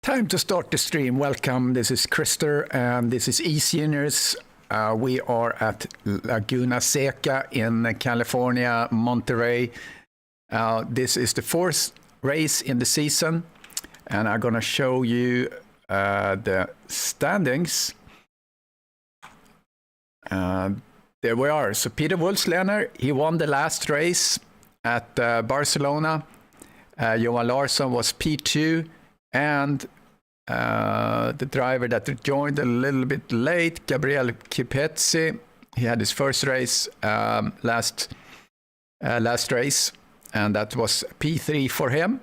Time to start the stream. Welcome. This is Krister and this is eSeniors. We are at Laguna Seca in California, Monterey. This is the fourth race in the season, and I'm going to show you the standings. There we are. So Peter Wolfslener, he won the last race at Barcelona. Johan Larsson was P2, and the driver that joined a little bit late, Gabriel Kipetzi, he had his first race last race, and that was P3 for him.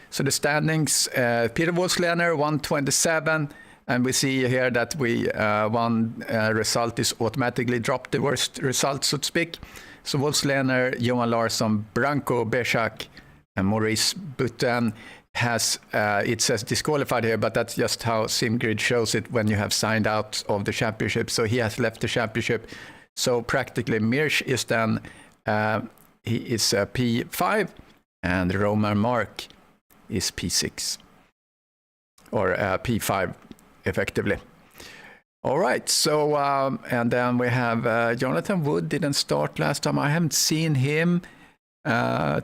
So the standings, Peter Wolfslener 127, and we see here that we one result is automatically dropped, the worst result, so to speak. So Wolfslener, Johan Larsson, Branko Bechak, and Maurice Boutin has, it says disqualified here, but that's just how SIMGRID shows it when you have signed out of the championship. So he has left the championship. So practically Mirsch is then, he is P5, and Roman Mark is P6, or P5 effectively. All right, so, and then we have Jonathan Wood didn't start last time. I haven't seen him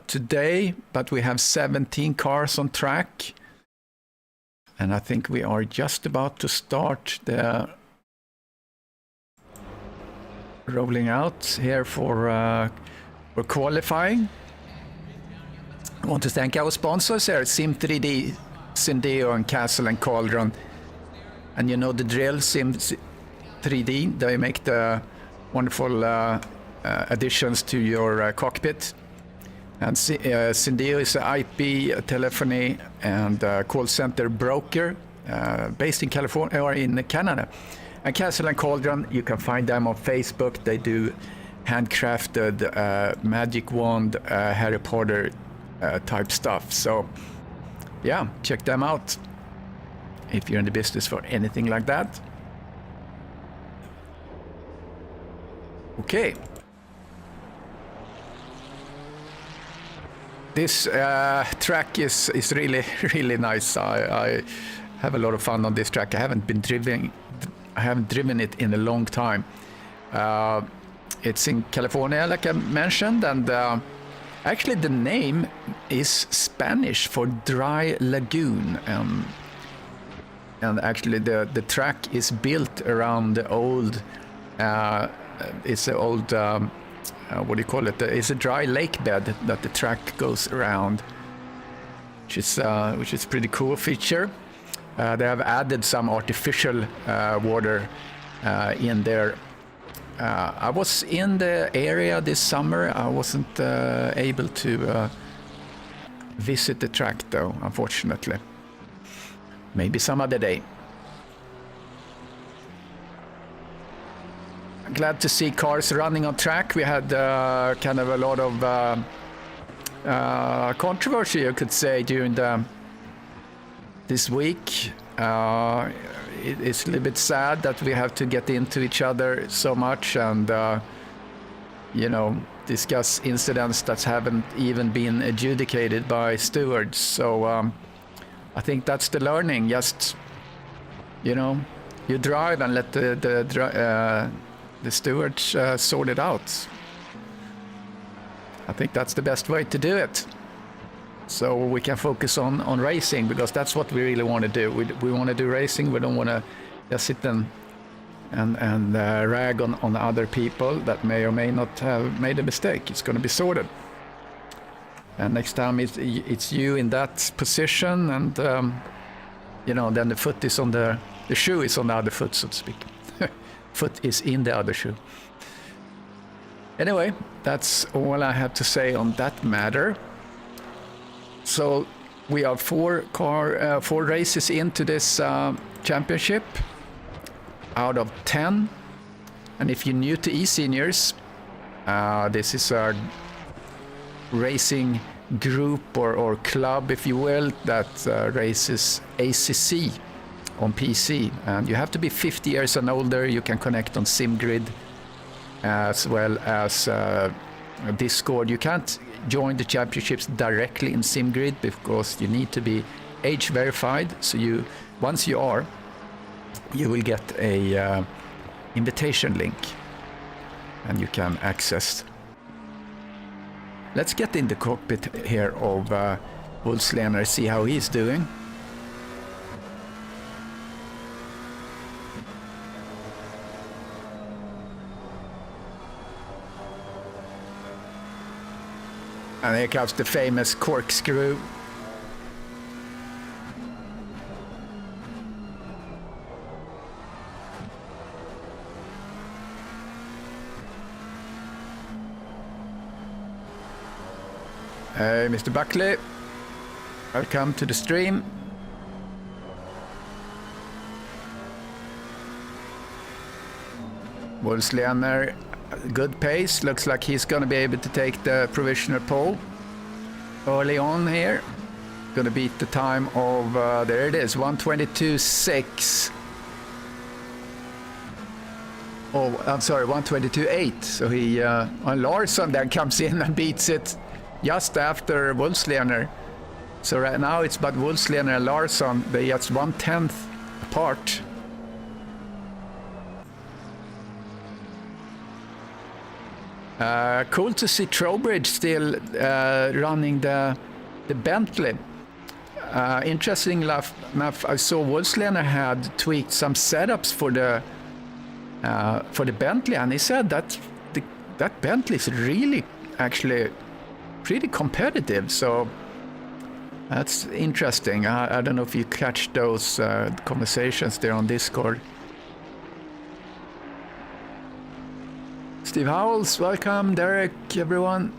today, but we have 17 cars on track, and I think we are just about to start the rolling out here for qualifying. I want to thank our sponsors here, Sim3D, Syndeo, and Castle and Cauldron. And you know the drill, Sim3D, they make the wonderful additions to your cockpit. And Syndeo is an IP, telephony, and call center broker based in California or in Canada. And Castle and Cauldron, you can find them on Facebook. They do handcrafted magic wand, Harry Potter type stuff. So yeah, check them out if you're in the business for anything like that. Okay. This track is really, really nice. I have a lot of fun on this track. I haven't driven it in a long time. It's in California, like I mentioned, and actually the name is Spanish for dry lagoon. And actually the track is built around the old, it's an old, what do you call it? It's a dry lake bed that the track goes around, which is a pretty cool feature. They have added some artificial water in there. I was in the area this summer. I wasn't able to visit the track though, unfortunately. Maybe some other day. Glad to see cars running on track. We had kind of a lot of controversy, you could say, during this week. It's a little bit sad that we have to get into each other so much and you know, discuss incidents that haven't even been adjudicated by stewards. So I think that's the learning. Just, you know, you drive and let the stewards sort it out. I think that's the best way to do it. So we can focus on racing, because that's what we really want to do. We want to do racing. We don't want to just sit and rag on other people that may or may not have made a mistake. It's going to be sorted. And next time it's you in that position, and you know, then the foot is on the shoe is on the other foot, so to speak. Foot is in the other shoe. Anyway, that's all I have to say on that matter. So we are four races into this championship out of 10. And if you're new to eSeniors, this is our racing group or club, if you will, that races ACC on PC, and you have to be 50 years and older. You can connect on SIMGRID as well as Discord. You can't join the championships directly in SIMGRID because you need to be age verified, so once you are, you will get a invitation link and you can access. Let's get in the cockpit here of Wolfslener, see how he's doing. And here comes the famous corkscrew. Hey, Mr. Buckley, welcome to the stream. Wolfslener, good pace. Looks like he's going to be able to take the provisional pole early on here. Going to beat the time of, there it is, 1:22.6. Oh, I'm sorry, 1:22.8. So he, Larsson then comes in and beats it just after Wolfslener. So right now it's about Wolfslener and Larsson. They just 1/10 apart. Cool to see Trowbridge still running the Bentley. Interesting enough, I saw Wolfslener had tweaked some setups for the Bentley, and he said that that Bentley is really actually pretty competitive. So that's interesting. I don't know if you catch those conversations there on Discord. Steve Howells, welcome. Derek, everyone.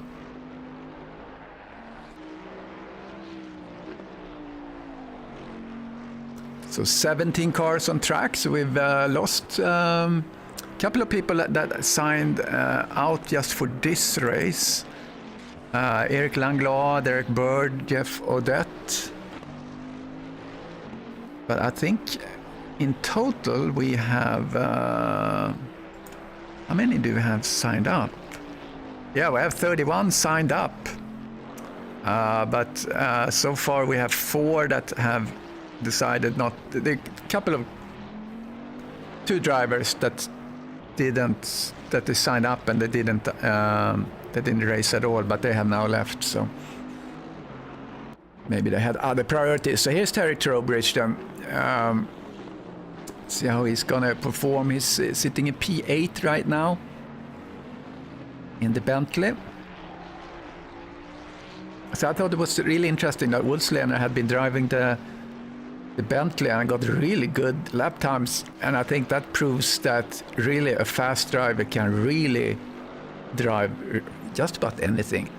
So 17 cars on track. So we've lost a couple of people that signed out just for this race. Eric Langlois, Derek Bird, Jeff Odette. But I think in total we have... how many do we have signed up? Yeah, we have 31 signed up. But so far we have 4 that have decided not... A couple of... 2 drivers that didn't... That they signed up and they didn't race at all, but they have now left, so... Maybe they had other priorities. So here's Terry Trowbridge then. See how he's gonna perform. He's sitting in P8 right now in the Bentley. So I thought it was really interesting that Wolfslener had been driving the Bentley and got really good lap times, and I think that proves that really a fast driver can really drive just about anything.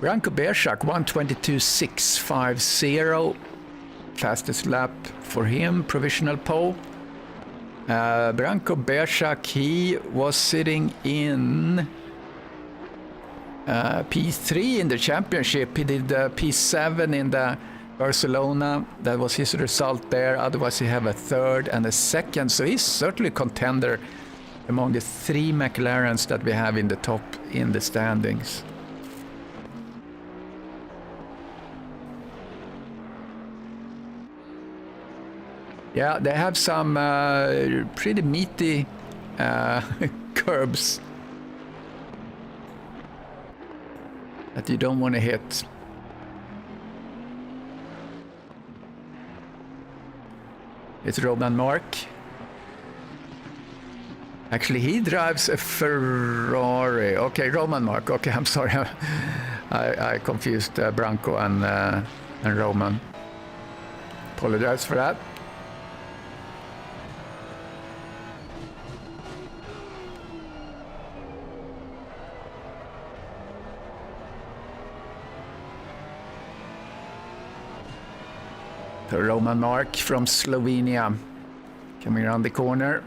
Branko Bershak 1:22.650, fastest lap for him, provisional pole. Branko Bershak, he was sitting in P3 in the championship. He did P7 in the Barcelona. That was his result there. Otherwise he have a 3rd and a 2nd. So he's certainly a contender among the 3 McLarens that we have in the top in the standings. Yeah, they have some pretty meaty curbs that you don't want to hit. It's Roman Mark. Actually, he drives a Ferrari. Okay, Roman Mark. Okay, I'm sorry. I confused Branko and Roman. Apologize for that. Roman Mark from Slovenia coming around the corner.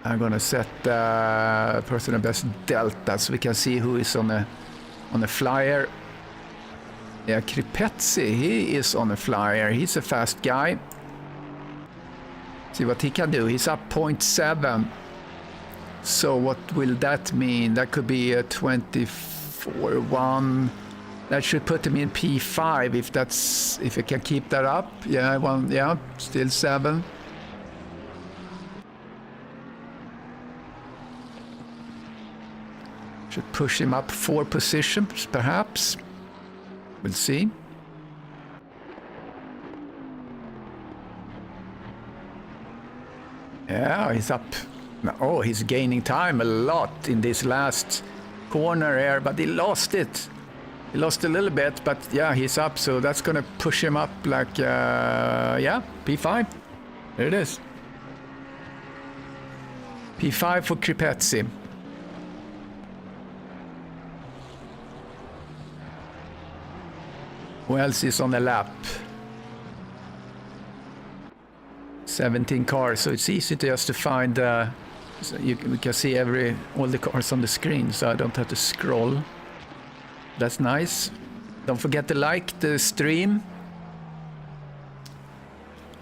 I'm gonna set personal best delta so we can see who is on the flyer. Yeah, Kripetzi, he is on the flyer. He's a fast guy. See what he can do. He's up 0.7. So what will that mean? That could be a 24-1. That should put him in P5 if it can keep that up. Yeah, well, yeah, still 7. Should push him up 4 positions, perhaps. We'll see. Yeah, he's up. Oh, he's gaining time a lot in this last corner here, but he lost it. He lost a little bit, but yeah, he's up, so that's gonna push him up like, yeah, P5. There it is. P5 for Kripetsi. Who else is on the lap? 17 cars, so it's easy to just to find. So we can see all the cars on the screen, so I don't have to scroll. That's nice. Don't forget to like the stream.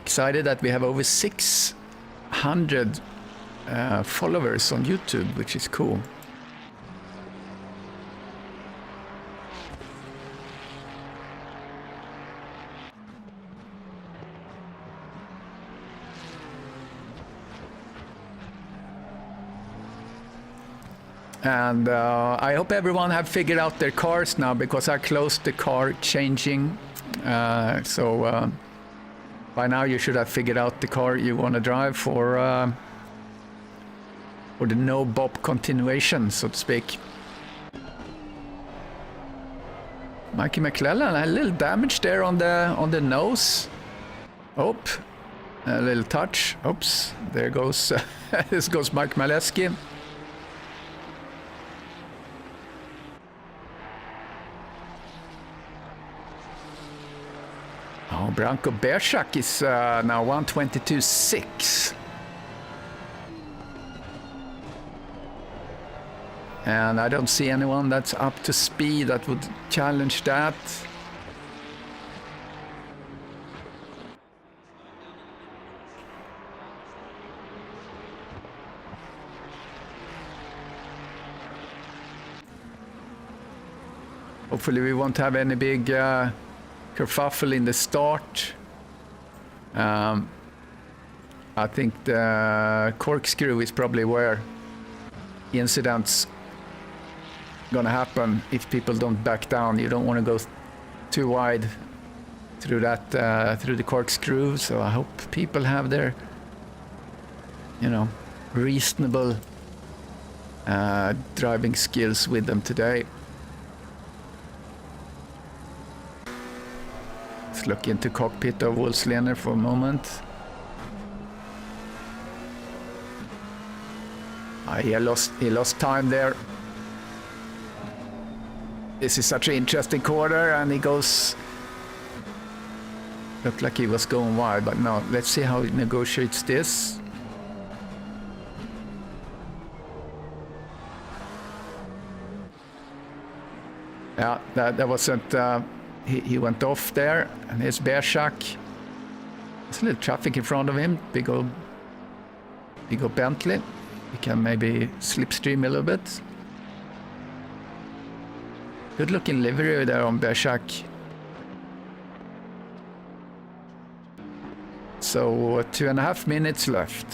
Excited that we have over 600 followers on YouTube, which is cool. And I hope everyone have figured out their cars now, because I closed the car changing. So by now you should have figured out the car you want to drive for the no Bob continuation, so to speak. Mikey McClellan, a little damage there on the nose. Oh, a little touch. Oops, there goes this goes Mike Maleski. Oh, Branko Bershak is now 122.6. And I don't see anyone that's up to speed that would challenge that. Hopefully we won't have any big kerfuffle in the start. I think the corkscrew is probably where incidents gonna happen if people don't back down. You don't want to go too wide through that through the corkscrew. So I hope people have their, you know, reasonable driving skills with them today. Let's look into cockpit of Wolfslener for a moment. He lost time there. This is such an interesting corner, and he goes. Looked like he was going wide, but no. Let's see how he negotiates this. Yeah, that wasn't. He went off there, and here's Bershak. There's a little traffic in front of him. Big old Bentley. He can maybe slipstream a little bit. Good looking livery there on Bershak. So 2.5 minutes left.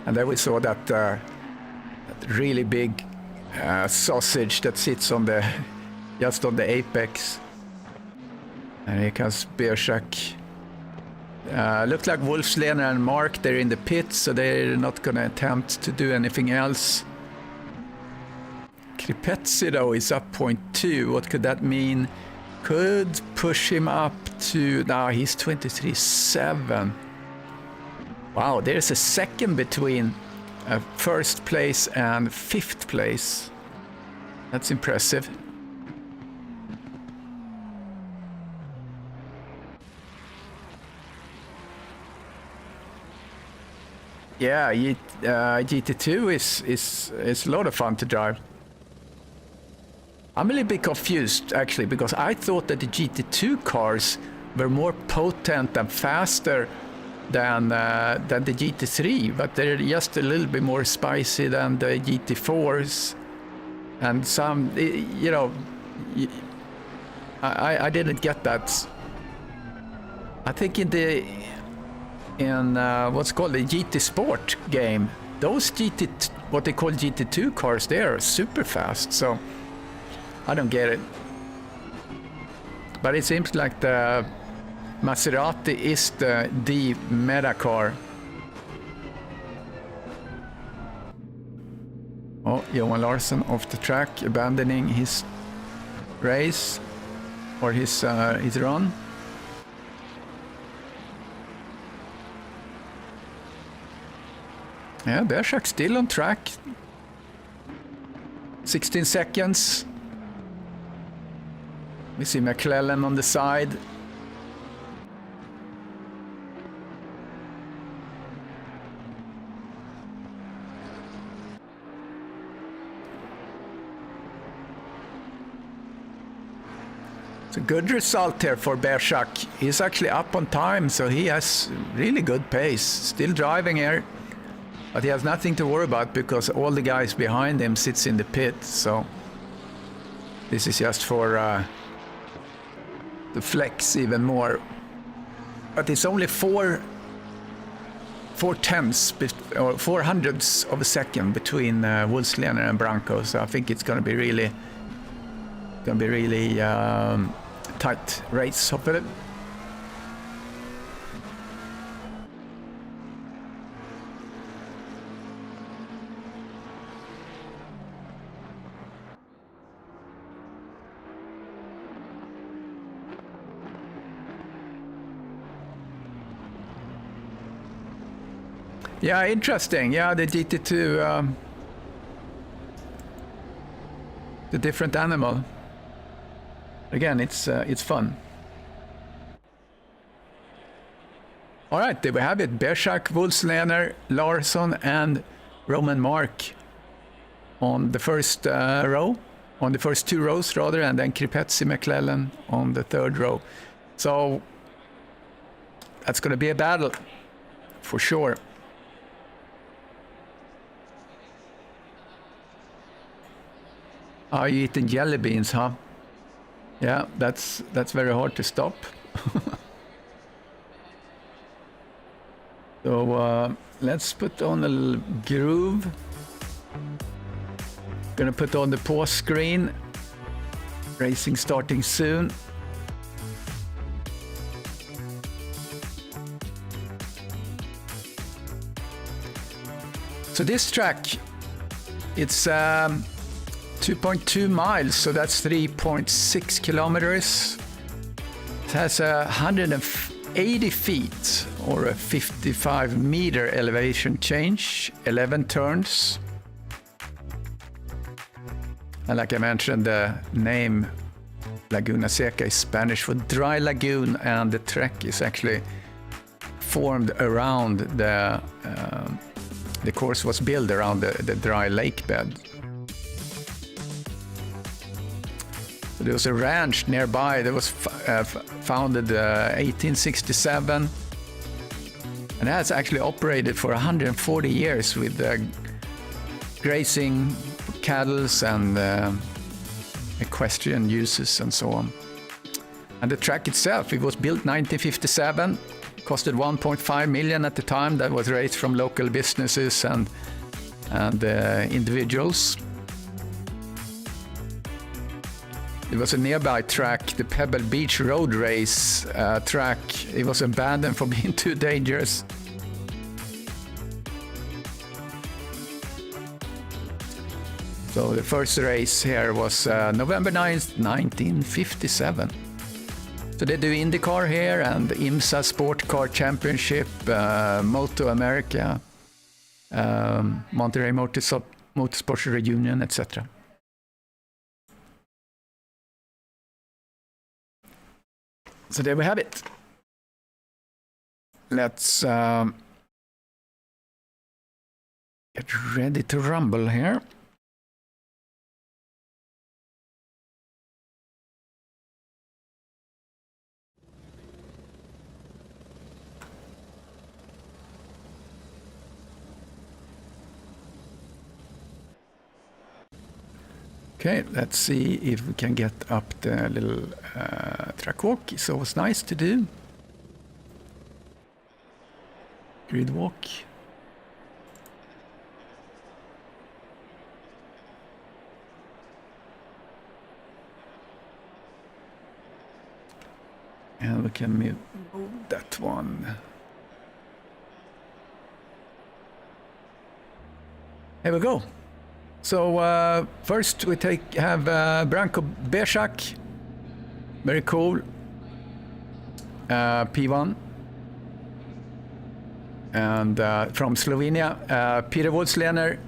And there we saw that really big sausage that sits on just on the apex. And here comes Bershak. Looked like Wolfslener and Mark, they're in the pit, so they're not going to attempt to do anything else. Kripetsi though is up 0.2. What could that mean? Could push him up to, now he's 23.7. Wow, there's a second between first place and 5th place. That's impressive. Yeah, GT2 is a lot of fun to drive. I'm a little bit confused actually, because I thought that the GT2 cars were more potent and faster than the GT3, but they're just a little bit more spicy than the GT4s. And some, you know, I didn't get that. I think in what's called the GT Sport game, those what they call GT2 cars, they are super fast. So I don't get it. But it seems like the Maserati is the meta car. Oh, Johan Larsson off the track, abandoning his race or his run. Yeah, Bershak still on track. 16 seconds. We see McClellan on the side. It's a good result here for Bershak. He's actually up on time, so he has really good pace. Still driving here. But he has nothing to worry about because all the guys behind him sits in the pit. So this is just for to flex even more. But it's only 4 tenths or 4 hundredths of a second between Wolfslener and Branco. So I think it's going to be really tight race, hopefully. Yeah, interesting. Yeah, the GT2, the different animal. Again, it's fun. All right, there we have it. Bershak, Wolfslener, Larsson, and Roman Mark on the first row, on the first 2 rows rather, and then Kripetzi, McClellan on the 3rd row. So that's going to be a battle for sure. Are you eating jelly beans, huh? Yeah, that's very hard to stop. So let's put on a little groove. Gonna put on the pause screen. Racing starting soon. So this track, it's 2.2 miles, so that's 3.6 kilometers. It has 180 feet or a 55-meter elevation change, 11 turns. And like I mentioned, the name Laguna Seca is Spanish for dry lagoon, and the track is actually formed around the course was built around the dry lake bed. There was a ranch nearby that was founded 1867, and has actually operated for 140 years with grazing cattle and equestrian uses and so on. And the track itself, it was built 1957, costed 1.5 million at the time. That was raised from local businesses and individuals. It was a nearby track, the Pebble Beach Road Race track. It was abandoned for being too dangerous. So the first race here was November 9th, 1957. So they do IndyCar here and IMSA Sport Car Championship, Moto America, Monterey Motorsports Reunion, etc. So there we have it. Let's Get ready to rumble here. Okay, let's see if we can get up the little track walk. It's always nice to do. Grid walk. And we can move that one. Here we go. So first we have Branko Bešak, very cool, P1, and from Slovenia, Peter Woodslehner,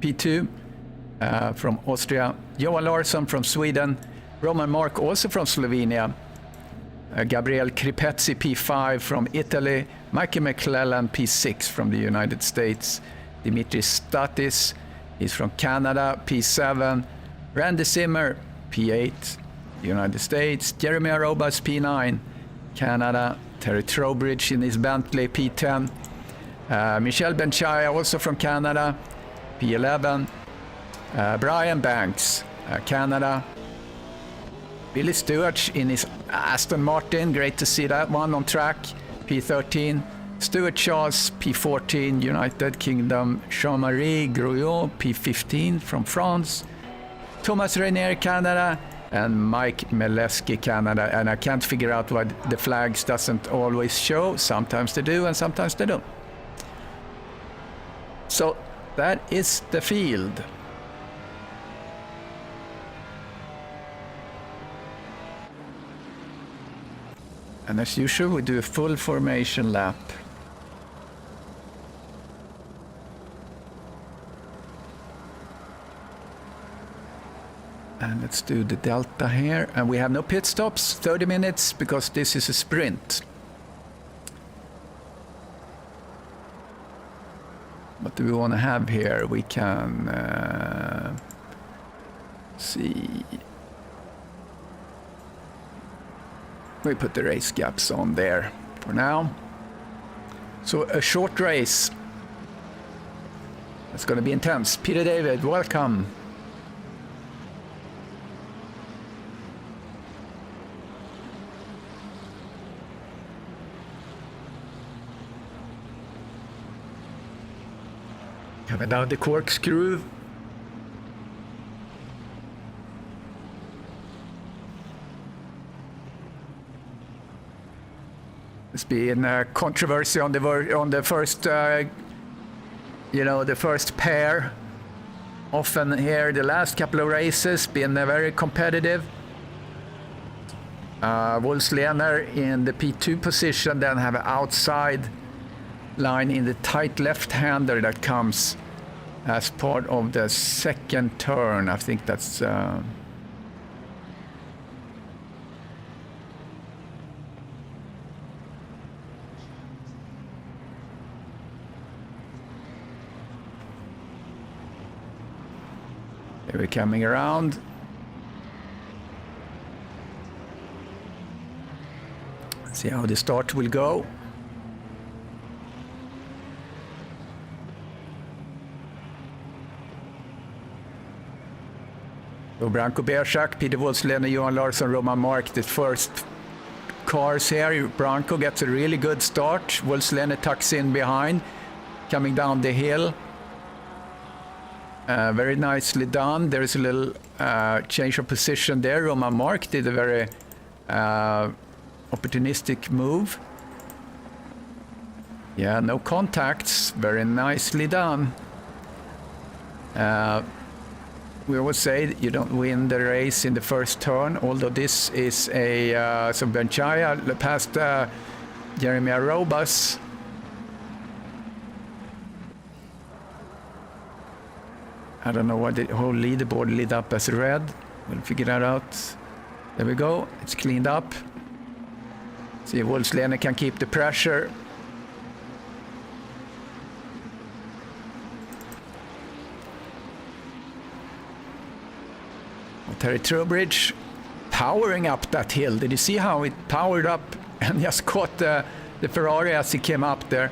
P2, from Austria, Johan Larsson from Sweden, Roman Mark also from Slovenia, Gabriel Kripetzi, P5 from Italy, Mikey McClellan, P6 from the United States, Dimitris Statis, he's from Canada, P7. Randy Zimmer, P8, United States. Jeremy Arobas, P9, Canada. Terry Trowbridge in his Bentley, P10. Michel Benchaya, also from Canada, P11. Brian Banks, Canada. Billy Stewart in his Aston Martin, great to see that one on track, P13. Stuart Charles, P14, United Kingdom. Jean-Marie Grouillot, P15 from France. Thomas Rainier, Canada. And Mike Meleski, Canada. And I can't figure out why the flags doesn't always show. Sometimes they do and sometimes they don't. So that is the field. And as usual, we do a full formation lap. And let's do the delta here. And we have no pit stops, 30 minutes, because this is a sprint. What do we want to have here? We can see. We put the race gaps on there for now. So a short race. It's going to be intense. Peter David, welcome. Coming down the corkscrew. There's been controversy on the first, the first pair. Often here, the last couple of races been very competitive. Woodslehner in the P2 position, then have an outside line in the tight left-hander that comes as part of the second turn. I think that's here we're coming around. See how the start will go. So Branko Bešak, Peter Woodslehner, Johan Larsson, Roman Mark, the first cars here. Branko gets a really good start. Woodslehner tucks in behind, coming down the hill. Very nicely done. There is a little change of position there. Roman Mark did a very opportunistic move. Yeah, no contacts. Very nicely done. We always say that you don't win the race in the first turn, although this is a so Benchaya past Jeremy Arobas. I don't know why the whole leaderboard lit up as red. We'll figure that out. There we go. It's cleaned up. See if Woodslehner can keep the pressure. Terry Trowbridge powering up that hill. Did you see how it powered up and just caught the Ferrari as he came up there?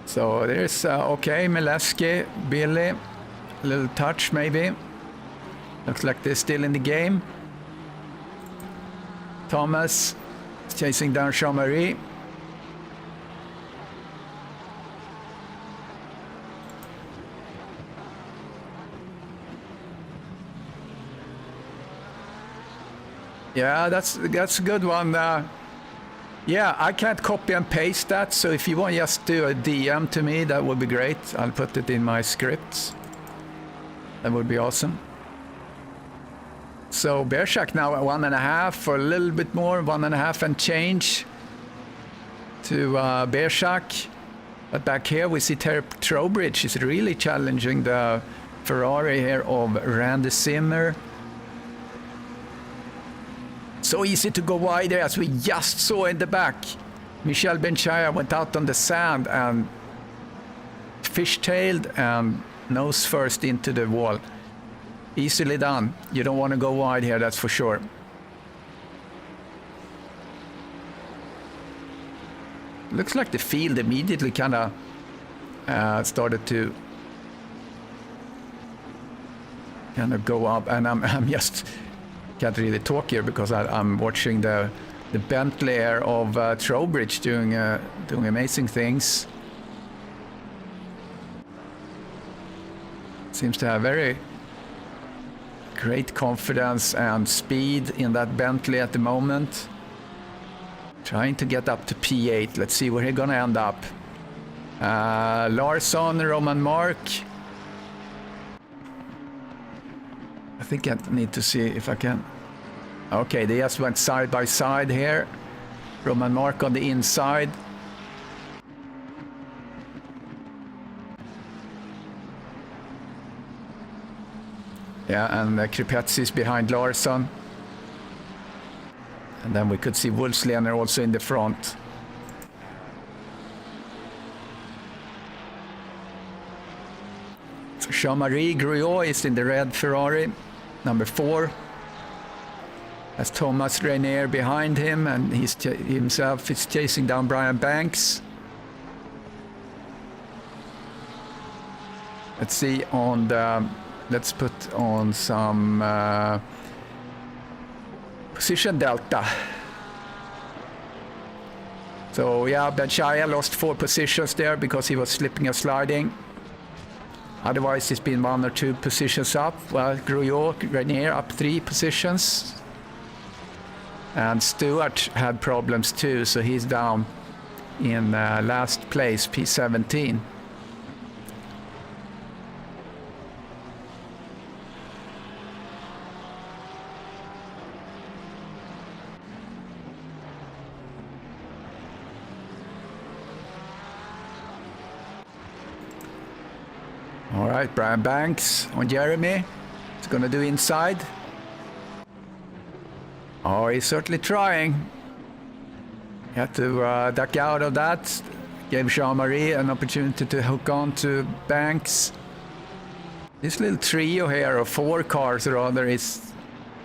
So there's, okay, Mileski, Billy, a little touch maybe. Looks like they're still in the game. Thomas is chasing down Jean-Marie. Yeah, that's a good one. Yeah, I can't copy and paste that, so if you want to just do a DM to me, that would be great. I'll put it in my scripts. That would be awesome. So Bershak now at 1.5 or a little bit more, 1.5 and change to Bershak. But back here we see Terry Trowbridge is really challenging the Ferrari here of Randy Zimmer. So easy to go wide there, as we just saw in the back. Michel Benchaya went out on the sand and fishtailed and nose first into the wall. Easily done. You don't want to go wide here, that's for sure. Looks like the field immediately kind of started to kind of go up, and I'm just can't really talk here because I'm watching the Bentley Air of Trowbridge doing amazing things. Seems to have very great confidence and speed in that Bentley at the moment. Trying to get up to P8. Let's see where he's gonna end up. Larsson, Roman Mark. I think I need to see if I can. Okay, they just went side by side here. Roman Mark on the inside. Yeah, and Kripetsi is behind Larsson. And then we could see Wolfslener also in the front. So Jean-Marie Grouillot is in the red Ferrari, number 4. As Thomas Rainier behind him, and himself is chasing down Brian Banks. Let's see on the, let's put on some position delta. So yeah, Benchaya lost 4 positions there because he was slipping and sliding. Otherwise, he's been 1 or 2 positions up. Well, Grouillot, Rainier up 3 positions. And Stewart had problems too, so he's down in last place, P17. All right, Brian Banks on Jeremy. He's going to do inside. Oh, he's certainly trying. He had to duck out of that. Gave Jean-Marie an opportunity to hook on to Banks. This little trio here, or 4 cars rather,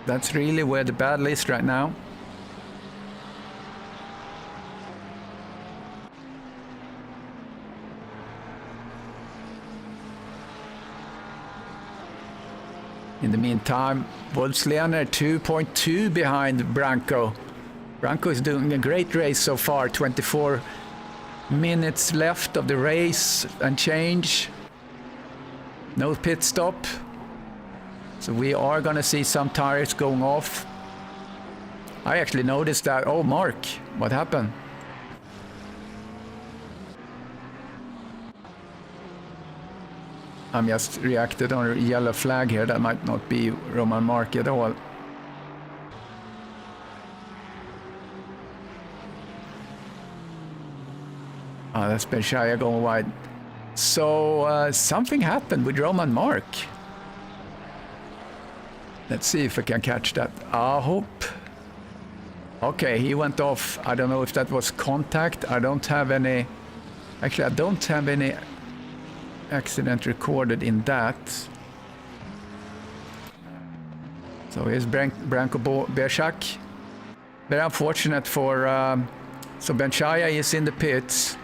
that's really where the battle is right now. In the meantime, Wolfslener 2.2 behind Branko. Branko is doing a great race so far. 24 minutes left of the race and change. No pit stop. So we are going to see some tires going off. I actually noticed that. Oh, Mark, what happened? I'm just reacted on a yellow flag here. That might not be Roman Mark at all. That's Benchaya going wide. So something happened with Roman Mark. Let's see if I can catch that. I hope. Okay, he went off. I don't know if that was contact. I don't have any. Actually, I don't have any accident recorded in that. So here's Branko Bershak. Very unfortunate for... so Benchaya is in the pits.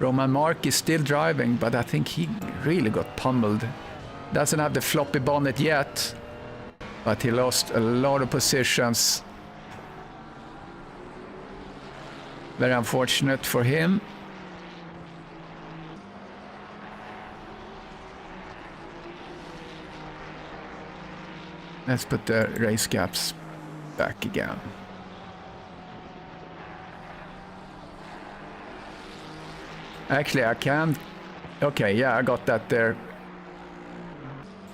Roman Mark is still driving, but I think he really got pummeled. Doesn't have the floppy bonnet yet, but he lost a lot of positions. Very unfortunate for him. Let's put the race caps back again. Actually, I can... Okay, yeah, I got that there.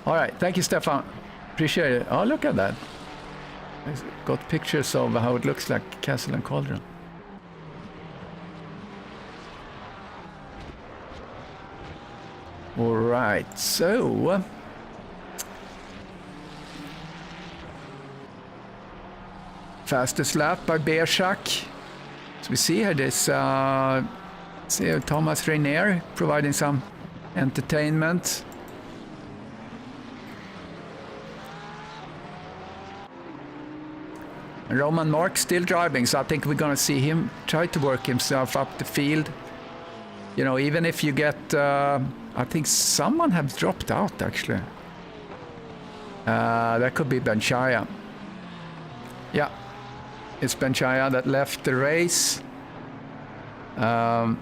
All right, thank you, Stefan. Appreciate it. Oh, look at that. I got pictures of how it looks like Castle and Cauldron. All right, so... Fastest lap by Bershak. So we see here this Thomas Reiner providing some entertainment. And Roman Mark still driving, so I think we're going to see him try to work himself up the field. You know, even if you get... I think someone has dropped out, actually. That could be Benchaya. Yeah. It's Benchaya that left the race. And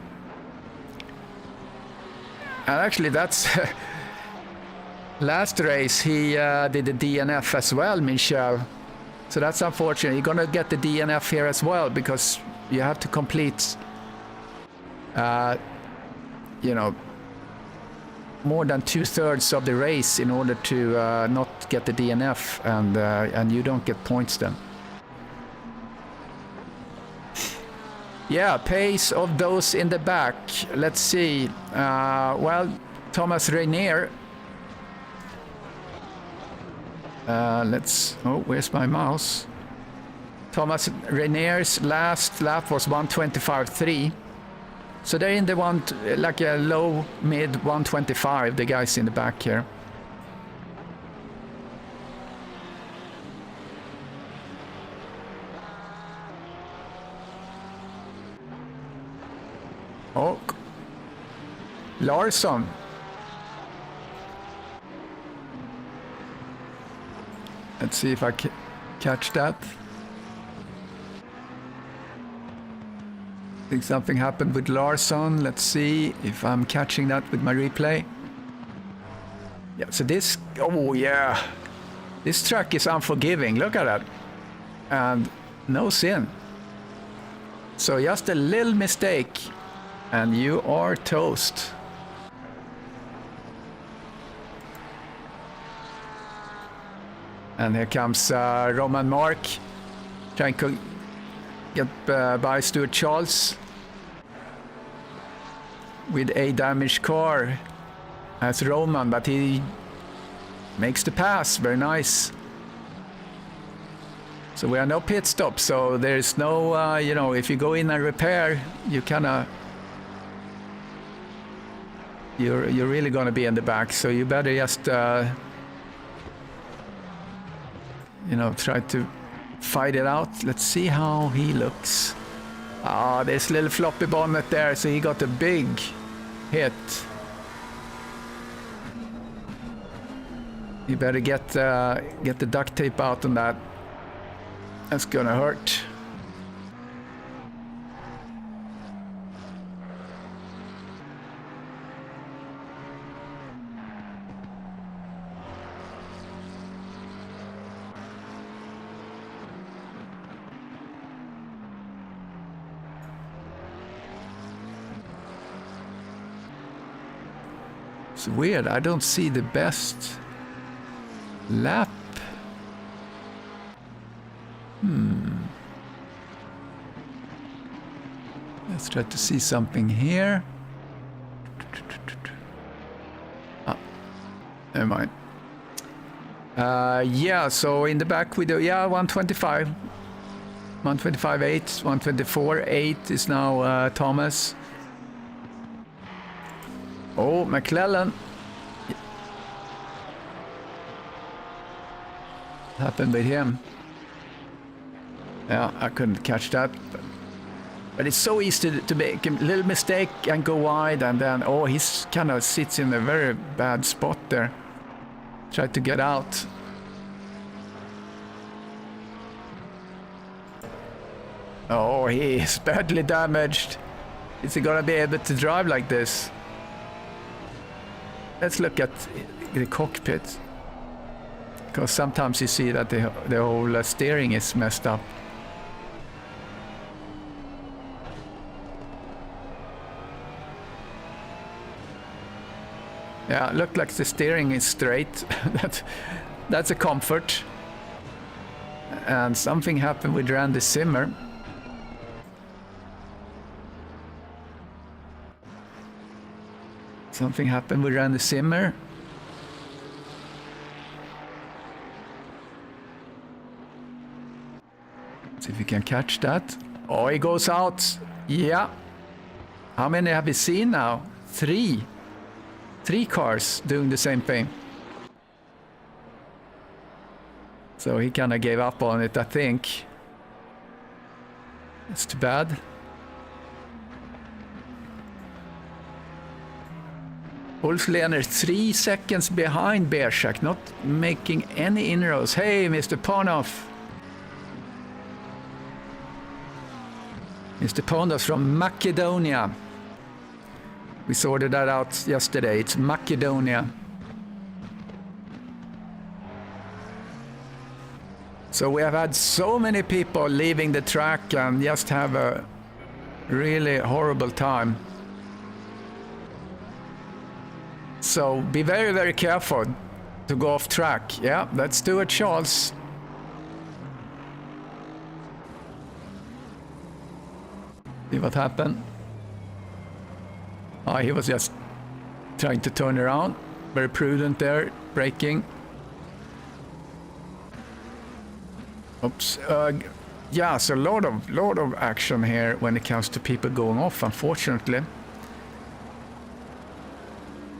actually, that's... last race, he did the DNF as well, Michel. So that's unfortunate. You're going to get the DNF here as well, because you have to complete, you know, more than 2/3 of the race in order to not get the DNF, and you don't get points then. Yeah, pace of those in the back. Let's see. Well, Thomas Reiner. Oh, where's my mouse? Thomas Reiner's last lap was 1:25.3. So they're in the one, like a low, mid 1:25, the guys in the back here. Oh, Larsson. Let's see if I catch that. I think something happened with Larsson. Let's see if I'm catching that with my replay. Yeah, so this... Oh, yeah. This track is unforgiving. Look at that. And no sin. So just a little mistake, and you are toast. And here comes Roman Mark, trying to get by Stuart Charles with a damaged car as Roman, but he makes the pass. Very nice. So we are no pit stop, so there's no, you know, if you go in and repair, you kind of... You're really going to be in the back, so you better just... you know, try to fight it out. Let's see how he looks. Ah, there's a little floppy bonnet there, so he got a big hit. You better get the duct tape out on that. That's gonna hurt. It's weird, I don't see the best lap. Let's try to see something here. Ah, never mind. Yeah, so in the back we do, yeah, 125. 125.8, 124.8 is now Thomas. Oh, McClellan. happened with him? Yeah, I couldn't catch that. But it's so easy to make a little mistake and go wide, and then, oh, he's kind of sits in a very bad spot there. Try to get out. Oh, he is badly damaged. Is he gonna be able to drive like this? Let's look at the cockpit. Because sometimes you see that the whole steering is messed up. Yeah, look like the steering is straight. That's a comfort. And something happened with Randy Zimmer. Something happened with Randy Zimmer. See if we can catch that. Oh, he goes out. Yeah. How many have we seen now? 3. 3 cars doing the same thing. So he kind of gave up on it, I think. It's too bad. Wolfslener 3 seconds behind Bershak, not making any inroads. Hey, Mr. Ponoff. Mr. Ponoff from Macedonia. We sorted that out yesterday. It's Macedonia. So we have had so many people leaving the track and just have a really horrible time. So be very, very careful to go off track. Yeah, let's do it, Charles. See what happened. Oh, he was just trying to turn around. Very prudent there, braking. Oops. Yeah, so a lot of action here when it comes to people going off, unfortunately.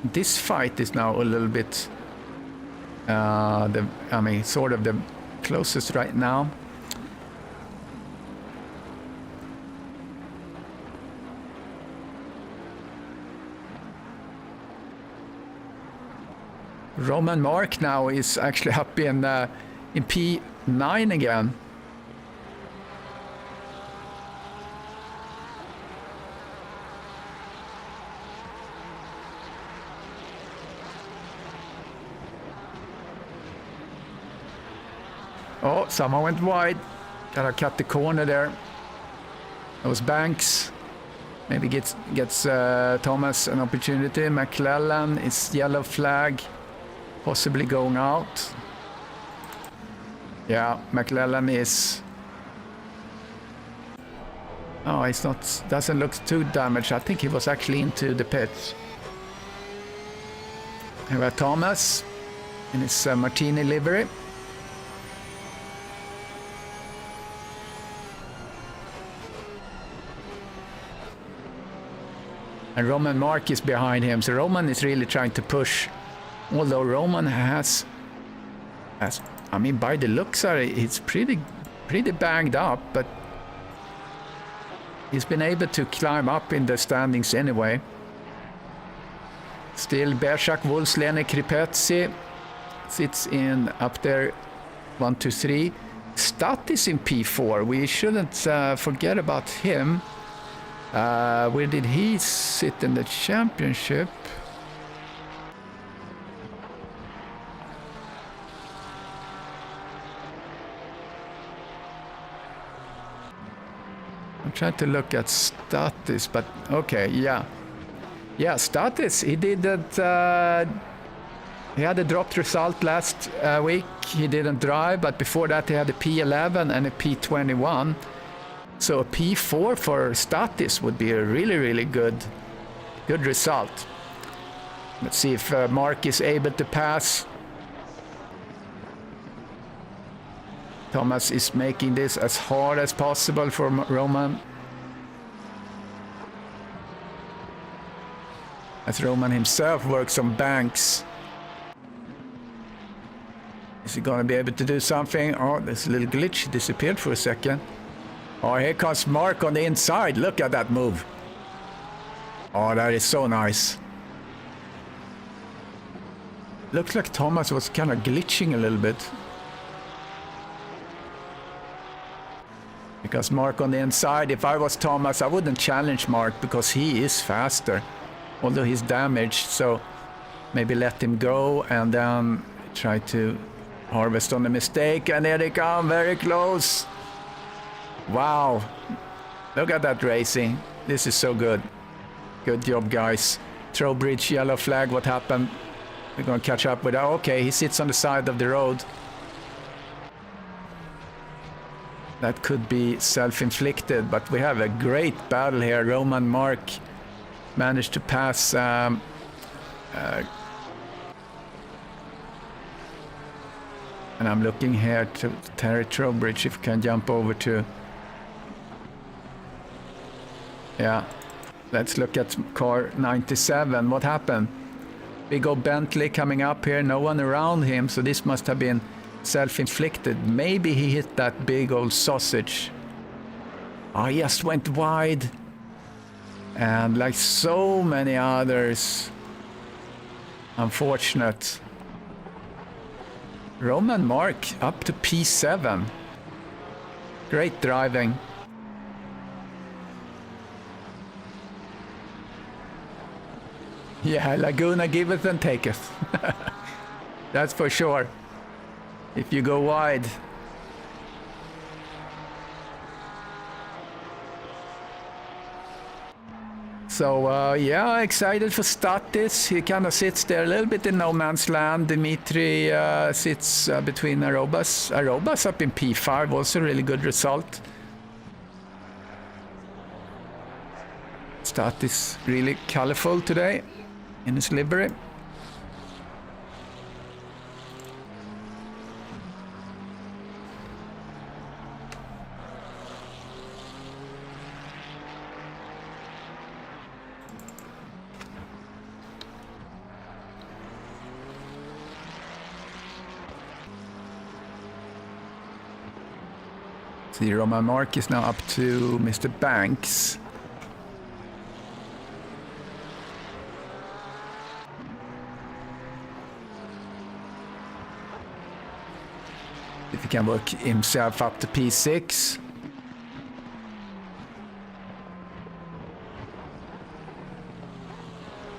This fight is now a little bit, sort of the closest right now. Roman Mark now is actually up in P9 again. Oh, someone went wide. Gotta cut the corner there. Those Banks. Maybe gets Thomas an opportunity. McClellan is yellow flag. Possibly going out. Yeah, McClellan is... Oh, he's not... Doesn't look too damaged. I think he was actually into the pits. Here we have Thomas in his Martini livery. And Roman Mark is behind him, so Roman is really trying to push. Although Roman has I mean, by the looks of it, it's pretty banged up, but he's been able to climb up in the standings anyway. Still, Bershak, Wolfslener, Kripetzi sits in up there, 1, 2, 3. Stat is in P4. We shouldn't forget about him. Where did he sit in the championship? I'm trying to look at Status, but okay, yeah. Yeah, Status, he didn't... he had a dropped result last week. He didn't drive, but before that he had a P11 and a P21. So a P4 for Status would be a really, really good result. Let's see if Mark is able to pass. Thomas is making this as hard as possible for Roman. As Roman himself works on banks. Is he going to be able to do something? Oh, there's a little glitch. He disappeared for a second. Oh, here comes Mark on the inside. Look at that move. Oh, that is so nice. Looks like Thomas was kind of glitching a little bit. Because Mark on the inside, if I was Thomas, I wouldn't challenge Mark because he is faster. Although he's damaged, so maybe let him go and then try to harvest on the mistake. And here they come, very close. Wow. Look at that racing. This is so good. Good job, guys. Trowbridge, yellow flag, what happened? We're going to catch up with that. Okay, he sits on the side of the road. That could be self-inflicted, but we have a great battle here. Roman Mark managed to pass and I'm looking here to Terry Trowbridge if we can jump over to... Yeah, let's look at car 97. What happened? Big old Bentley coming up here, no one around him, so this must have been self-inflicted. Maybe he hit that big old sausage. Oh, he just went wide. And like so many others, unfortunate. Roman Mark up to P7. Great driving. Yeah, Laguna giveth and taketh. That's for sure. If you go wide. So, yeah, excited for Statis. He kind of sits there a little bit in no man's land. Dimitri sits between Arobas. Arobas up in P5, also a really good result. Statis really colorful today in his livery. The Roman Mark is now up to Mr. Banks. If he can work himself up to P6.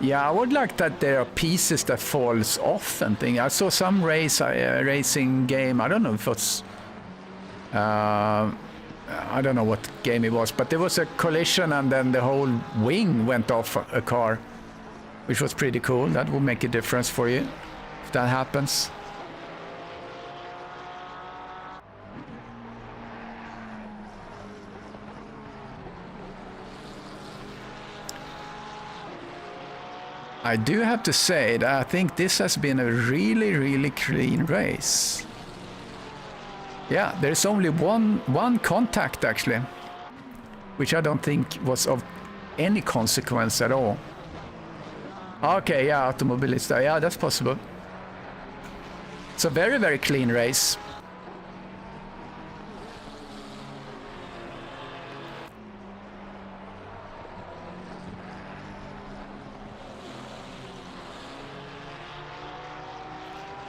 Yeah, I would like that there are pieces that falls off and things. I saw some racing game, I don't know if it's I don't know what game it was, but there was a collision and then the whole wing went off a car, which was pretty cool. That will make a difference for you if that happens. I do have to say that I think this has been a really, really clean race. Yeah, there's only one contact actually, which I don't think was of any consequence at all. Okay, yeah, automobilista, yeah, that's possible. It's a very, very clean race.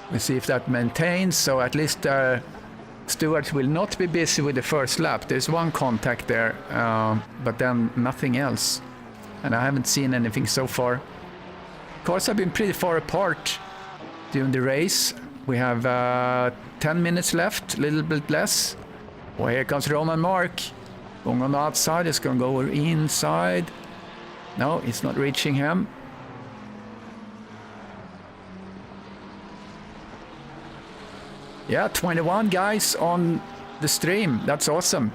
We'll see if that maintains, so at least Stewart will not be busy with the first lap. There's one contact there, but then nothing else. And I haven't seen anything so far. Cars have been pretty far apart during the race. We have 10 minutes left, a little bit less. Oh, here comes Roman Mark. Going on the outside, it's going to go inside. No, it's not reaching him. Yeah, 21 guys on the stream. That's awesome.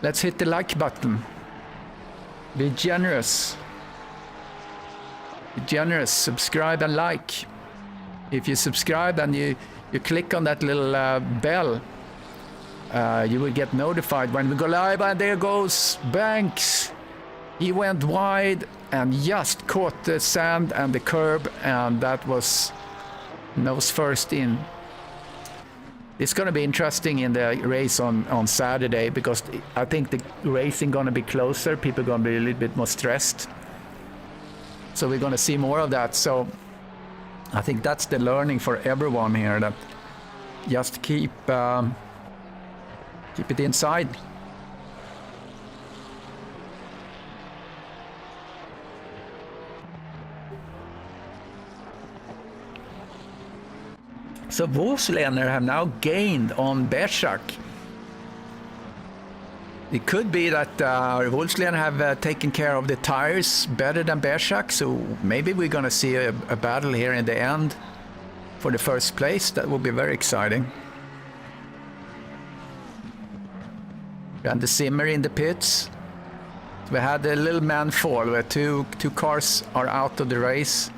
Let's hit the like button. Be generous. Be generous. Subscribe and like. If you subscribe and you click on that little bell, you will get notified when we go live. And there goes Banks. He went wide and just caught the sand and the curb, and that was nose first in. It's going to be interesting in the race on Saturday, because I think the racing going to be closer. People are going to be a little bit more stressed. So we're going to see more of that. So I think that's the learning for everyone here, that just keep it inside. So Wolfslander have now gained on Bershak. It could be that Wolfslander have taken care of the tires better than Bershak, so maybe we're going to see a battle here in the end for the first place. That will be very exciting. And the Simmer in the pits. We had a little man fall where two cars are out of the race.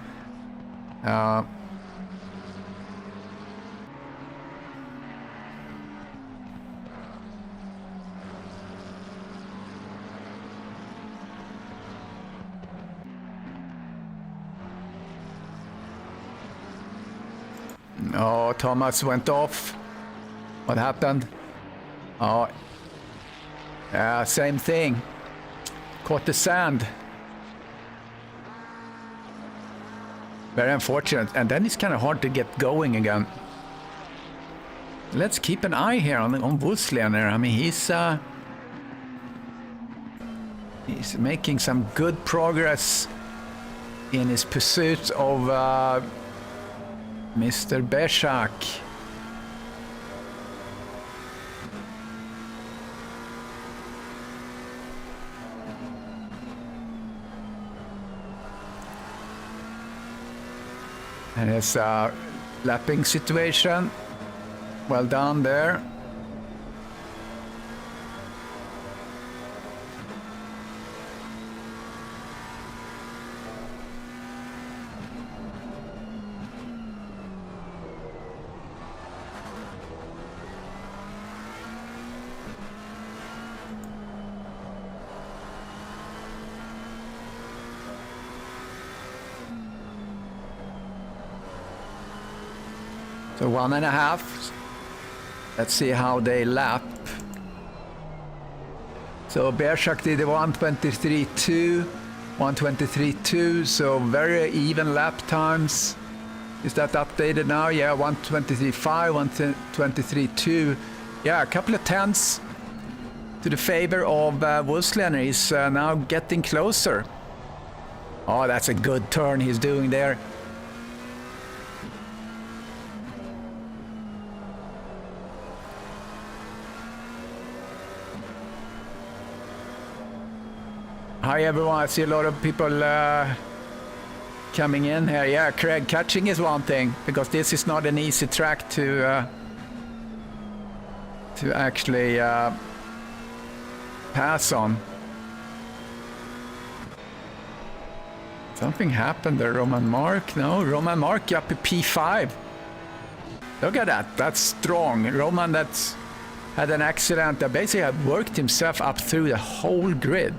Oh, Thomas went off. What happened? Oh, yeah, same thing. Caught the sand. Very unfortunate. And then it's kind of hard to get going again. Let's keep an eye here on Wolfslander. I mean, he's making some good progress in his pursuit of Mr. Bershak. And his lapping situation. Well done there. So 1.5. Let's see how they lap. So Bershak did a 1:23.2, 1:23.2, so very even lap times. Is that updated now? Yeah, 1:23.5, 1:23.2. Yeah, a couple of tenths to the favor of Wolfslander. He's now getting closer. Oh, that's a good turn he's doing there. Hi everyone, I see a lot of people coming in here. Yeah, Craig, catching is one thing, because this is not an easy track to actually pass on. Something happened there, Roman Mark. No, Roman Mark up to P5. Look at that, that's strong. Roman that's had an accident that basically had worked himself up through the whole grid.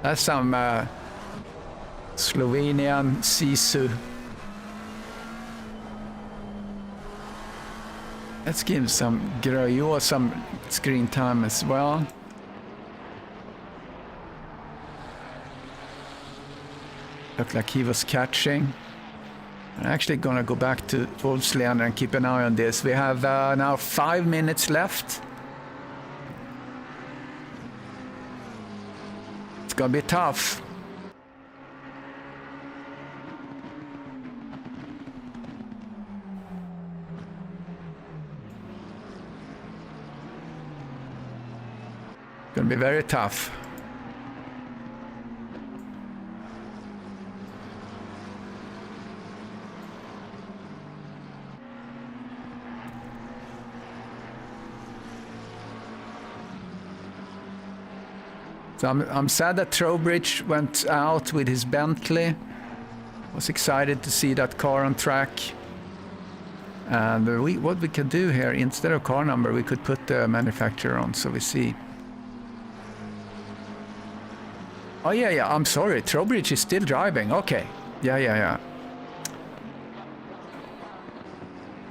That's some Slovenian Sisu. Let's give some Grajo some screen time as well. Looked like he was catching. I'm actually gonna go back to Wolfslander and keep an eye on this. We have now 5 minutes left. It's gonna be tough. It's gonna be very tough. So I'm sad that Trowbridge went out with his Bentley. Was excited to see that car on track. And what we could do here, instead of car number, we could put the manufacturer on, so we see. Oh yeah, I'm sorry, Trowbridge is still driving. Okay, yeah.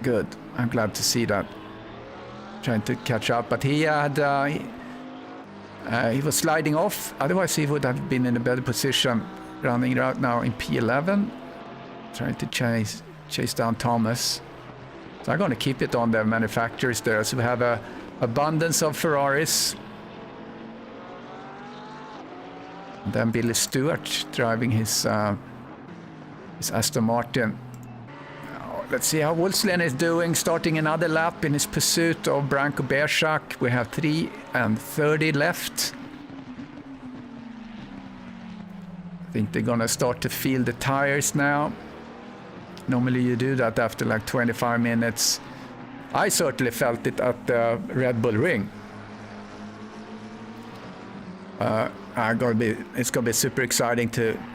Good, I'm glad to see that. trying to catch up, but he had he was sliding off. Otherwise, he would have been in a better position, running right now in P11, trying to chase down Thomas. So I'm going to keep it on the manufacturers there. So we have a abundance of Ferraris. And then Billy Stewart driving his Aston Martin. Let's see how Wolfslen is doing, starting another lap in his pursuit of Branko Bershak. We have 3:30 left. I think they're gonna start to feel the tires now. Normally you do that after like 25 minutes. I certainly felt it at the Red Bull Ring. It's gonna be super exciting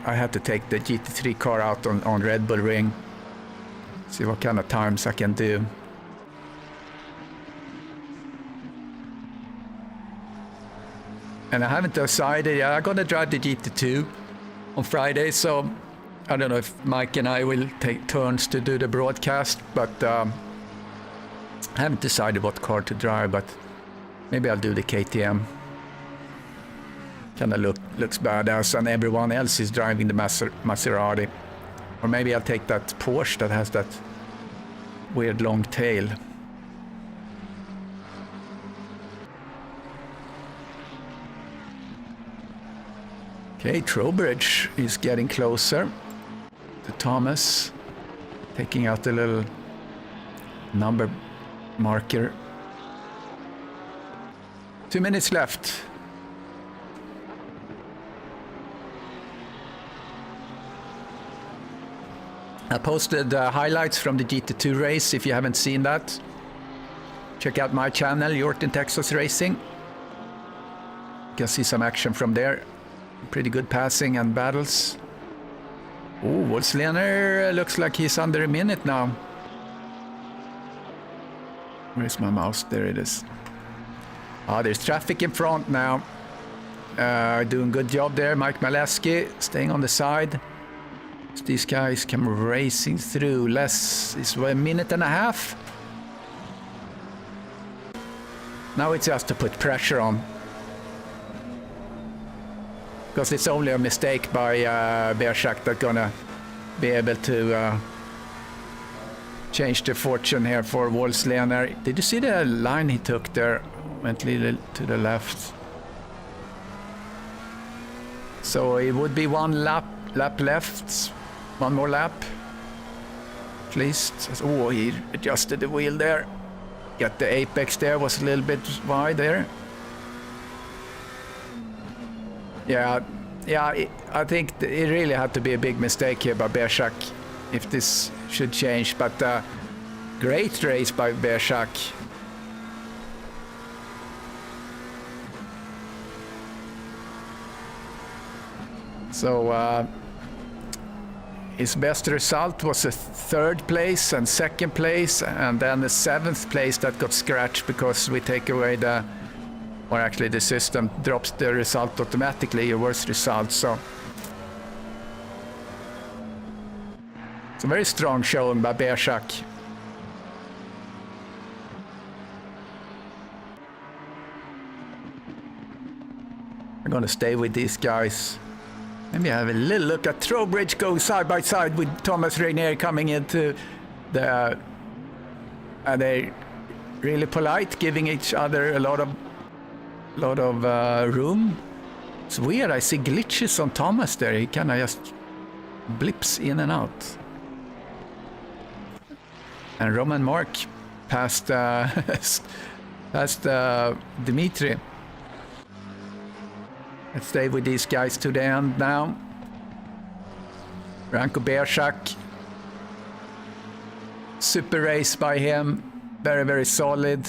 I have to take the GT3 car out on Red Bull Ring. See what kind of times I can do. And I haven't decided yet. I'm gonna drive the GT2 on Friday, so I don't know if Mike and I will take turns to do the broadcast, but I haven't decided what car to drive, but maybe I'll do the KTM. Kind of looks badass, and everyone else is driving the Maserati. Or maybe I'll take that Porsche that has that weird long tail. Okay, Trowbridge is getting closer to Thomas, taking out the little number marker. 2 minutes left. I posted highlights from the GT2 race. If you haven't seen that, check out my channel, Yorton Texas Racing. You can see some action from there. Pretty good passing and battles. Oh, Wolfslener looks like he's under a minute now. Where's my mouse? There it is. There's traffic in front now. Doing good job there. Mike Maleski staying on the side. These guys come racing through. It's a minute and a half. Now it's just to put pressure on. Because it's only a mistake by Bershak that's gonna be able to change the fortune here for Wolfslener. Did you see the line he took there? Went a little to the left. So it would be one lap left. One more lap, at least. Oh, he adjusted the wheel there. Got the apex there, was a little bit wide there. Yeah, I think it really had to be a big mistake here by Bershak if this should change. But great race by Bershak. So his best result was a 3rd place and 2nd place, and then the 7th place that got scratched because we take away or actually the system drops the result automatically, your worst result. So it's a very strong showing by Bershak. I'm gonna stay with these guys. Maybe have a little look at Trowbridge going side by side with Thomas Rainier coming into the... they're really polite, giving each other a lot of room. It's weird, I see glitches on Thomas there. He kind of just blips in and out. And Roman Mark passed Dimitri. Let's stay with these guys to the end now. Branko Bershak. Super race by him. Very, very solid.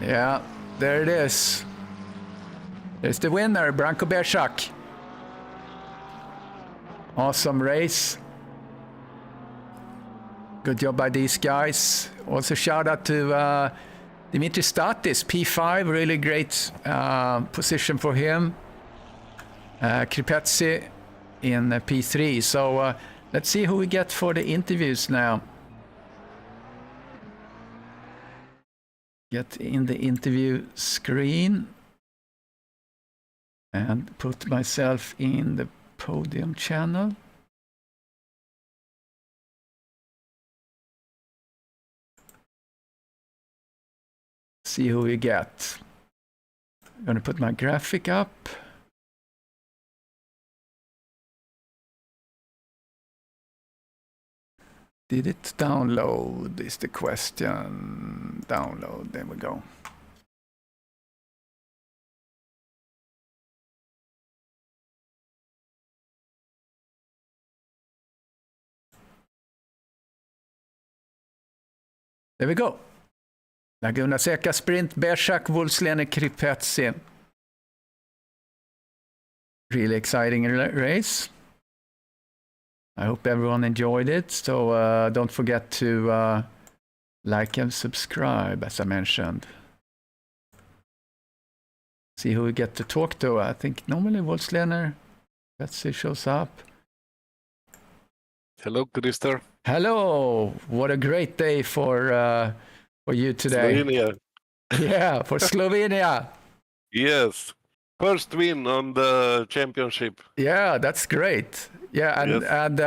Yeah, there it is. There's the winner, Branko Bershak. Awesome race. Good job by these guys. Also shout out to Dimitri Statis, P5, really great position for him. Kripetsi in P3. So let's see who we get for the interviews now. Get in the interview screen and put myself in the podium channel. See who we get. I'm going to put my graphic up. Did it download is the question. Download, there we go. There we go. Laguna Seca Sprint, Bersak, Wolfslehner, Kripetzi. Really exciting race. I hope everyone enjoyed it. So don't forget to like and subscribe, as I mentioned. See who we get to talk to. I think normally Wolfslehner, Betsy shows up. Hello, Christer. Hello. What a great day for you today. Slovenia. Yeah, for Slovenia. Yes. First win on the championship. Yeah, that's great. Yeah, and, Yes. and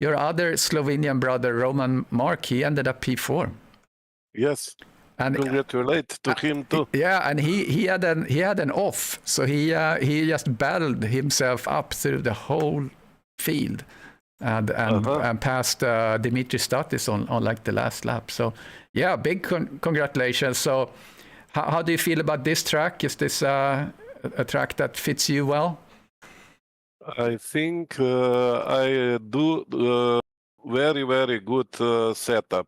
your other Slovenian brother, Roman Mark, he ended up P4. Yes. And Congratulate to him too. yeah, and he had an off, so he just battled himself up through the whole field, and passed Dimitri Statis on like the last lap. So yeah, big congratulations. So how do you feel about this track? Is this a track that fits you well? I think I do very, very good setup.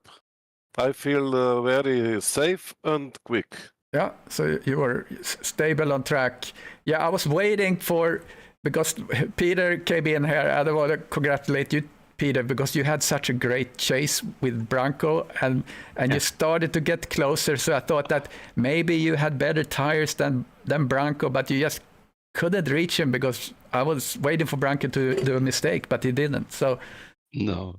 I feel very safe and quick. Yeah, so you were stable on track. Yeah, I was waiting because Peter came in here. I want to congratulate you, Peter, because you had such a great chase with Branko and you started to get closer. So I thought that maybe you had better tires than Branko, but you just couldn't reach him because I was waiting for Branko to do a mistake, but he didn't. So no,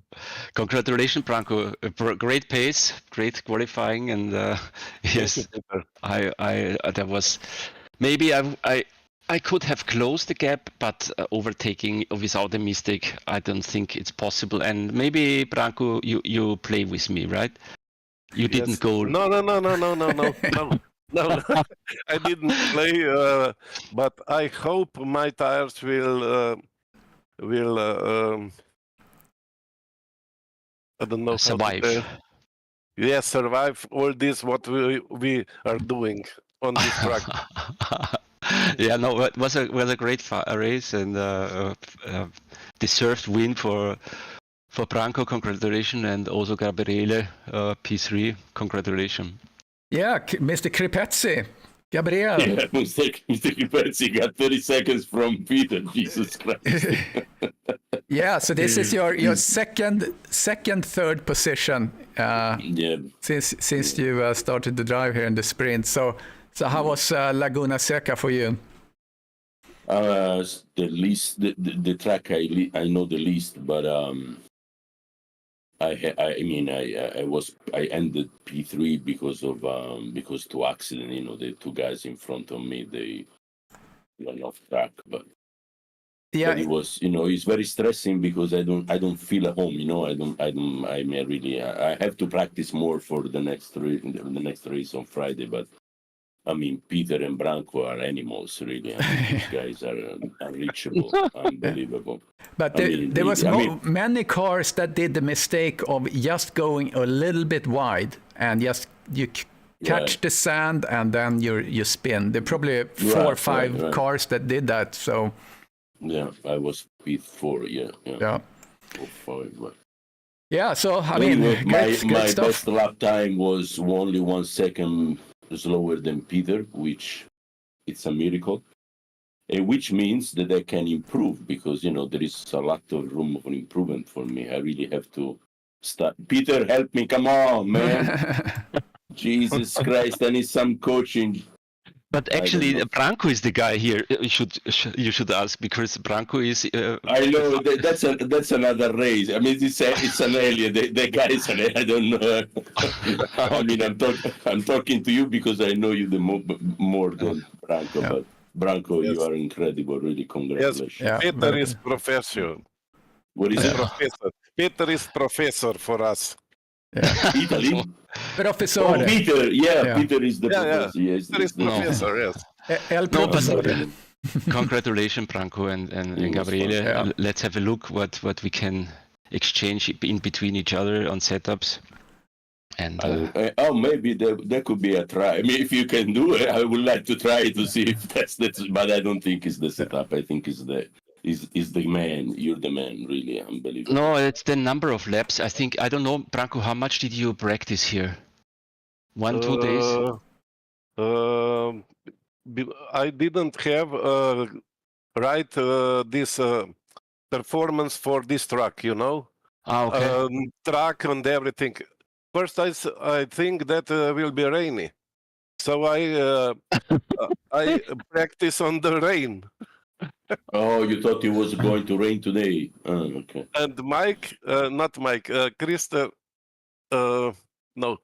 congratulations, Branko. Great pace, great qualifying, and yes, there was maybe I could have closed the gap, but overtaking without a mistake, I don't think it's possible. And maybe Branko, you play with me, right? You didn't go. No. No, I didn't play, but I hope my tires will I don't know survive. Yes, survive all this what we are doing on this track. Yeah, no, it was a great race and deserved win for Branko. Congratulations, and also Gabriele P3. Congratulations. yeah, Mr. Kripetzi, Gabriel. Yeah, Mr. Kripetzi got 30 seconds from Peter. Jesus Christ. Yeah, so this is your second, third position since you started to drive here in the sprint. So how was Laguna Seca for you? The least, the track I know the least, but I ended P3 because two accidents. The two guys in front of me, they went off track, but. Yeah, but it was, it's very stressing because I don't feel at home. I have to practice more for the next race on Friday. But I mean, Peter and Branko are animals, really. These guys are unreachable, unbelievable. But there was many cars that did the mistake of just going a little bit wide and just you catch the sand and then you spin. There are probably four or five cars that did that. So. Yeah, I was P4. Yeah. 4, 5. Yeah, so I mean, mean, my stuff. best lap time was only 1 second slower than Peter, which it's a miracle. Which means that I can improve because there is a lot of room for improvement for me. I really have to start. Peter, help me! Come on, man! Jesus Christ! I need some coaching. But actually, Branko is the guy here. You should ask, because Branko is. I know that's another race. I mean, it's an alien. The guy is an alien. I don't know. I mean, I'm talking to you because I know you more than Branko. Yeah. But Branko, Yes. you are incredible. Really, congratulations. Yeah, Peter very is professor. What is it? Professor. Peter is professor for us. Italy? Professor. Oh, Peter. Yeah, Yeah. Peter is the Yeah, yeah. professor. Yes, Peter is professor, yes. El No, but- Professor. Congratulations, Branko and It was Gabriele. fun. Yeah. Let's have a look what we can exchange in between each other on setups. And Maybe there could be a try. I mean, if you can do it, I would like to try to see if that's but I don't think it's the setup. I think it's the man. You're the man, really unbelievable. no, it's the number of laps. I don't know, Branko, how much did you practice here? 1-2 days? I didn't have this performance for this track, you know? Okay. Track and everything. First, I think that will be rainy. So I practice on the rain. Oh, you thought it was going to rain today? Oh, okay. And Krista, no,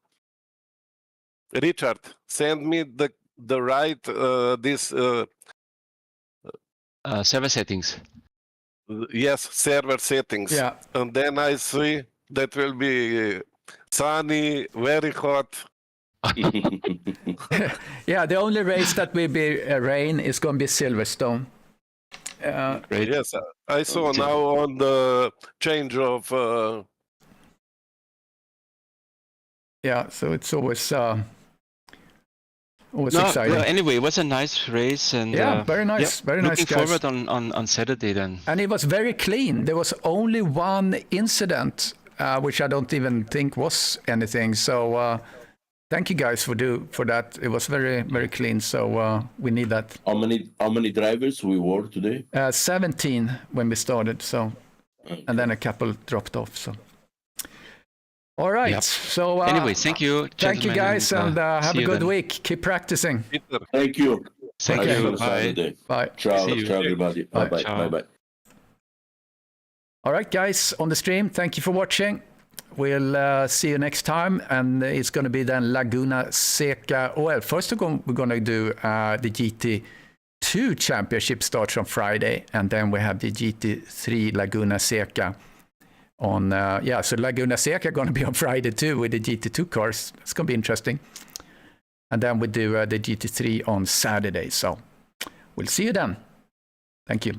Richard, send me the right this Server settings. server settings. Yeah. And then I see that will be sunny, very hot. Yeah, the only race that will be rain is going to be Silverstone. Great. Yes, I saw now on the change of Yeah, so it's always No, exciting. anyway, it was a nice race, and Yeah, very nice, very nice, looking guys. forward on Saturday then. And it was very clean. There was only one incident, which I don't even think was anything. So thank you guys for that. It was very, very clean. So we need that. How many drivers we were today? 17 when we started. So, and then a couple dropped off. So, all right. Yep. So Anyway, thank you, thank you gentlemen, guys, and have see a you good then. week. Keep practicing. Peter. Thank you. Thank Nice you. on Bye. Saturday. Bye. Ciao, See you. ciao everybody. Bye. Bye Ciao. bye. All right, guys, on the stream, thank you for watching. We'll see you next time, and it's going to be then Laguna Seca. Well, first we're going to do the GT2 Championship starts on Friday, and then we have the GT3 Laguna Seca on, so Laguna Seca going to be on Friday too with the GT2 cars. It's going to be interesting. And then we do the GT3 on Saturday. So we'll see you then. Thank you.